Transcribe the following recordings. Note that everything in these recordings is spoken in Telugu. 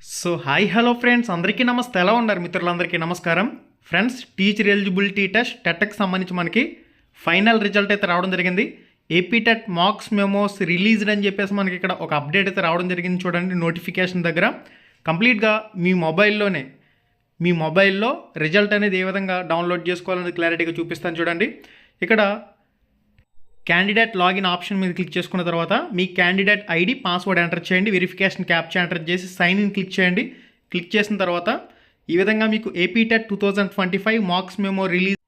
హాయ్ హలో ఫ్రెండ్స్, అందరికీ నమస్తే. ఎలా ఉన్నారు మిత్రులందరికీ నమస్కారం. ఫ్రెండ్స్, టీచర్ ఎలిజిబిలిటీ టెస్ట్ టెట్కి సంబంధించి మనకి ఫైనల్ రిజల్ట్ అయితే రావడం జరిగింది. AP TET marks memos released అని చెప్పేసి మనకి ఇక్కడ ఒక అప్డేట్ అయితే రావడం జరిగింది. చూడండి, నోటిఫికేషన్ దగ్గర కంప్లీట్గా మీ మొబైల్లో రిజల్ట్ అనేది ఏ విధంగా డౌన్లోడ్ చేసుకోవాలనేది క్లారిటీగా చూపిస్తాను. చూడండి, ఇక్కడ క్యాండిడేట్ లాగిన్ ఆప్షన్ మీద క్లిక్ చేసుకున్న తర్వాత మీ క్యాండిడేట్ ఐడి పాస్వర్డ్ ఎంటర్ చేయండి. వెరిఫికేషన్ క్యాప్చా ఎంటర్ చేసి సైన్ ఇన్ క్లిక్ చేయండి. క్లిక్ చేసిన తర్వాత ఈ విధంగా మీకు AP TET 2025 marks memo release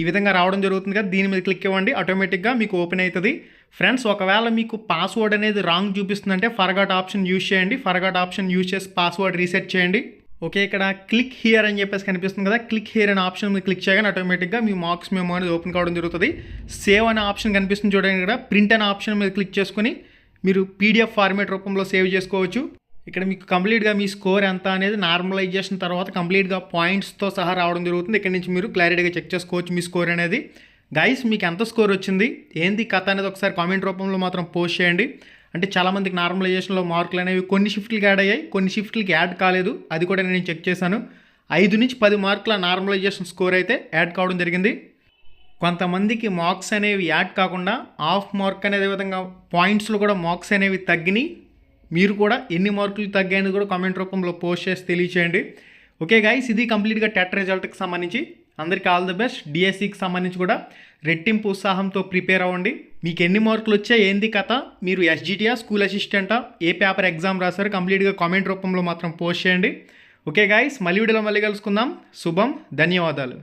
ఈ విధంగా రావడం జరుగుతుంది కదా. దీని మీద క్లిక్ ఇవ్వండి, ఆటోమేటిక్గా మీకు ఓపెన్ అవుతుంది. ఫ్రెండ్స్, ఒకవేళ మీకు పాస్వర్డ్ అనేది రాంగ్ చూపిస్తుందంటే ఫర్గాట్ ఆప్షన్ యూజ్ చేయండి. ఫర్గాట్ ఆప్షన్ యూజ్ చేసి పాస్వర్డ్ రీసెట్ చేయండి. ఓకే, ఇక్కడ క్లిక్ హియర్ అని చెప్పేసి కనిపిస్తుంది కదా. క్లిక్ హియర్ అనే ఆప్షన్ మీద క్లిక్ చేయగానే ఆటోమేటిక్గా మీ మార్క్స్ మెమో అనేది ఓపెన్ కావడం జరుగుతుంది. సేవ్ అనే ఆప్షన్ కనిపిస్తుంది చూడండి. ఇక్కడ ప్రింట్ అనే ఆప్షన్ మీద క్లిక్ చేసుకుని మీరు పీడిఎఫ్ ఫార్మేట్ రూపంలో సేవ్ చేసుకోవచ్చు. ఇక్కడ మీకు కంప్లీట్గా మీ స్కోర్ ఎంత అనేది నార్మలైజేషన్ తర్వాత కంప్లీట్గా పాయింట్స్తో సహా రావడం జరుగుతుంది. ఇక్కడ నుంచి మీరు క్లారిటీగా చెక్ చేసుకోవచ్చు మీ స్కోర్ అనేది. గైస్, మీకు ఎంత స్కోర్ వచ్చింది, ఏంది కథ అనేది ఒకసారి కామెంట్ రూపంలో మాత్రం పోస్ట్ చేయండి. అంటే చాలామందికి నార్మలైజేషన్లో మార్కులు అనేవి కొన్ని షిఫ్ట్లకి యాడ్ అయ్యాయి, కొన్ని షిఫ్ట్లకి యాడ్ కాలేదు. అది కూడా నేను చెక్ చేశాను. 5 నుంచి 10 మార్కుల నార్మలైజేషన్ స్కోర్ అయితే యాడ్ కావడం జరిగింది. కొంతమందికి మార్క్స్ అనేవి యాడ్ కాకుండా హాఫ్ మార్క్ అనేది విధంగా పాయింట్స్లో కూడా మార్క్స్ అనేవి తగ్గినాయి. మీరు కూడా ఎన్ని మార్కులు తగ్గాయని కూడా కామెంట్ రూపంలో పోస్ట్ చేసి తెలియచేయండి. ఓకే గైస్, ఇది కంప్లీట్గా టెట్ రిజల్ట్కి సంబంధించి. అందరికీ ఆల్ ది బెస్ట్. డిఎస్సికి సంబంధించి కూడా రెట్టింపు ఉత్సాహంతో ప్రిపేర్ అవ్వండి. మీకు ఎన్ని మార్కులు వచ్చాయి, ఏంది కథ, మీరు ఎస్జిటియా, స్కూల్ అసిస్టెంటా, ఏ పేపర్ ఎగ్జామ్ రాశారు, కంప్లీట్గా కామెంట్ రూపంలో మాత్రం పోస్ట్ చేయండి. ఓకే గైస్, మళ్ళీ వీడియోలో మళ్ళీ కలుసుకుందాం. శుభం, ధన్యవాదాలు.